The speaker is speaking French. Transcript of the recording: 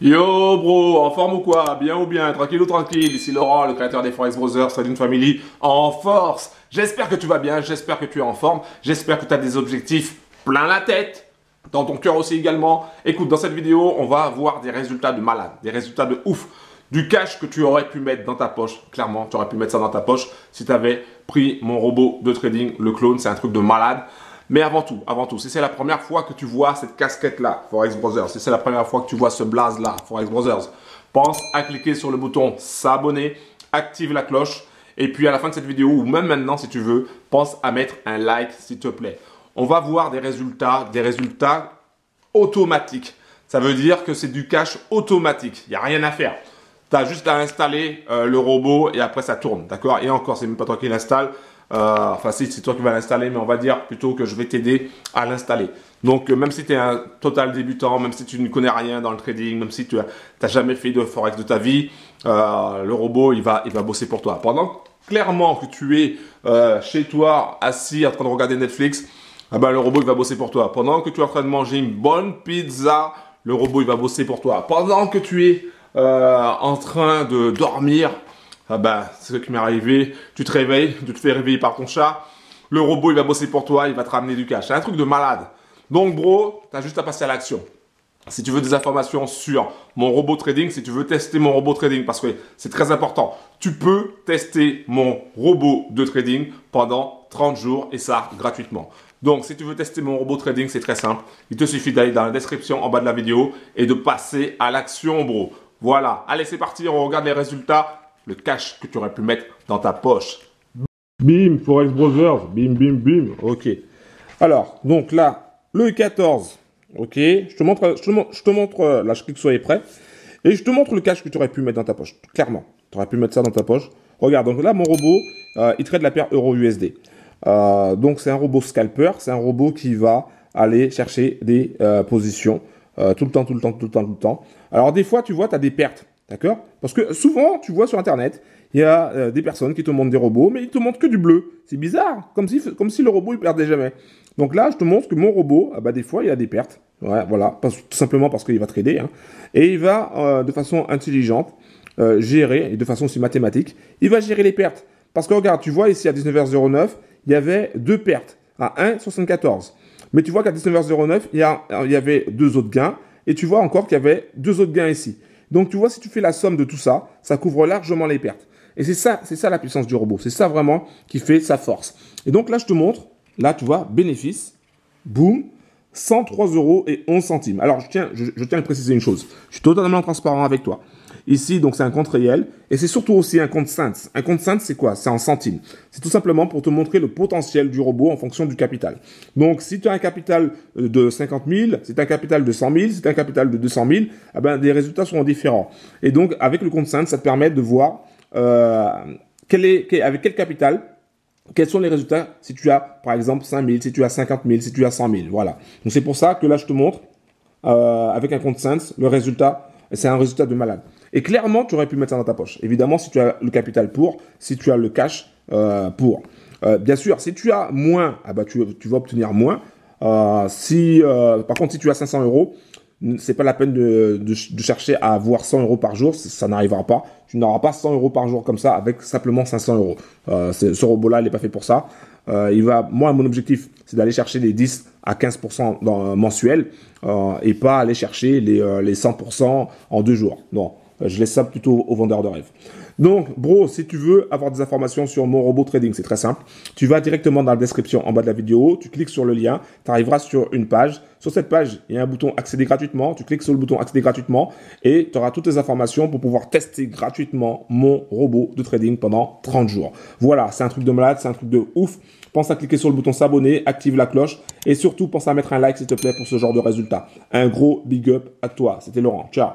Yo bro, en forme ou quoi? Bien ou bien? Tranquille ou tranquille? Ici Laurent, le créateur des Forex Brothers Trading Family en force. J'espère que tu vas bien, j'espère que tu es en forme, j'espère que tu as des objectifs plein la tête, dans ton cœur aussi également. Écoute, dans cette vidéo, on va avoir des résultats de malade, des résultats de ouf. Du cash que tu aurais pu mettre dans ta poche. Clairement, tu aurais pu mettre ça dans ta poche si tu avais pris mon robot de trading, le clone. C'est un truc de malade. Mais avant tout, si c'est la première fois que tu vois cette casquette-là, Forex Brothers, si c'est la première fois que tu vois ce blaze-là, Forex Brothers, pense à cliquer sur le bouton s'abonner, active la cloche, et puis à la fin de cette vidéo, ou même maintenant si tu veux, pense à mettre un like s'il te plaît. On va voir des résultats automatiques. Ça veut dire que c'est du cash automatique, il n'y a rien à faire. Tu as juste à installer le robot et après ça tourne, d'accord? Et encore, c'est même pas toi qui l'installe. Enfin, si, c'est toi qui vas l'installer, mais on va dire plutôt que je vais t'aider à l'installer. Donc, même si tu es un total débutant, même si tu ne connais rien dans le trading, même si tu n'as jamais fait de Forex de ta vie, le robot, il va bosser pour toi. Pendant clairement que tu es chez toi, assis, en train de regarder Netflix, ah ben, le robot, il va bosser pour toi. Pendant que tu es en train de manger une bonne pizza, le robot, il va bosser pour toi. Pendant que tu es en train de dormir, ah bah, c'est ce qui m'est arrivé. Tu te réveilles, tu te fais réveiller par ton chat. Le robot, il va bosser pour toi, il va te ramener du cash. C'est un truc de malade. Donc, bro, tu as juste à passer à l'action. Si tu veux des informations sur mon robot trading, si tu veux tester mon robot trading, parce que c'est très important, tu peux tester mon robot de trading pendant 30 jours et ça gratuitement. Donc, si tu veux tester mon robot trading, c'est très simple. Il te suffit d'aller dans la description en bas de la vidéo et de passer à l'action, bro. Voilà. Allez, c'est parti. On regarde les résultats. Le cash que tu aurais pu mettre dans ta poche. Bim, Forex Brothers. Bim, bim, bim. Ok. Alors, donc là, le 14. Ok. Je te montre, là, je clique sur les prêts. Et je te montre le cash que tu aurais pu mettre dans ta poche. Clairement. Tu aurais pu mettre ça dans ta poche. Regarde, donc là, mon robot, il trade la paire euro-USD. Donc, c'est un robot scalper. C'est un robot qui va aller chercher des positions tout le temps. Alors, des fois, tu vois, tu as des pertes. D'accord? Parce que souvent, tu vois sur Internet, il y a des personnes qui te montrent des robots, mais ils te montrent que du bleu. C'est bizarre, comme si le robot, il perdait jamais. Donc là, je te montre que mon robot, ah bah, des fois, il a des pertes. Ouais, voilà, tout simplement parce qu'il va trader. Hein. Et il va, de façon intelligente, gérer, et de façon aussi mathématique, il va gérer les pertes. Parce que regarde, tu vois ici à 19h09, il y avait deux pertes à 1,74. Mais tu vois qu'à 19h09, il y avait deux autres gains. Et tu vois encore qu'il y avait deux autres gains ici. Donc, tu vois, si tu fais la somme de tout ça, ça couvre largement les pertes. Et c'est ça la puissance du robot. C'est ça vraiment qui fait sa force. Et donc là, je te montre. Là, tu vois, bénéfice. Boum. 103 euros et 11 centimes. Alors, je tiens à préciser une chose. Je suis totalement transparent avec toi. Ici, donc, c'est un compte réel. Et c'est surtout aussi un compte cents. Un compte cents, c'est quoi? C'est en centimes. C'est tout simplement pour te montrer le potentiel du robot en fonction du capital. Donc, si tu as un capital de 50 000, si tu as un capital de 100 000, si tu as un capital de 200 000, eh ben, les résultats seront différents. Et donc, avec le compte cents, ça te permet de voir avec quel capital, quels sont les résultats si tu as, par exemple, 5 000, si tu as 50 000, si tu as 100 000. Voilà. Donc, c'est pour ça que là, je te montre, avec un compte cents, le résultat, c'est un résultat de malade. Et clairement, tu aurais pu mettre ça dans ta poche. Évidemment, si tu as le capital pour, si tu as le cash pour. Bien sûr, si tu as moins, ah bah, tu vas obtenir moins. Par contre, si tu as 500 euros, c'est pas la peine de chercher à avoir 100 euros par jour, ça n'arrivera pas. Tu n'auras pas 100 euros par jour comme ça avec simplement 500 euros. Ce robot-là, il n'est pas fait pour ça. Moi, mon objectif, c'est d'aller chercher les 10 à 15% mensuels et pas aller chercher les 100% en 2 jours. Non, je laisse ça plutôt aux vendeurs de rêves. Donc, bro, si tu veux avoir des informations sur mon robot trading, c'est très simple. Tu vas directement dans la description en bas de la vidéo, tu cliques sur le lien, tu arriveras sur une page. Sur cette page, il y a un bouton accéder gratuitement. Tu cliques sur le bouton accéder gratuitement et tu auras toutes les informations pour pouvoir tester gratuitement mon robot de trading pendant 30 jours. Voilà, c'est un truc de malade, c'est un truc de ouf. Pense à cliquer sur le bouton s'abonner, active la cloche et surtout pense à mettre un like s'il te plaît pour ce genre de résultat. Un gros big up à toi. C'était Laurent. Ciao.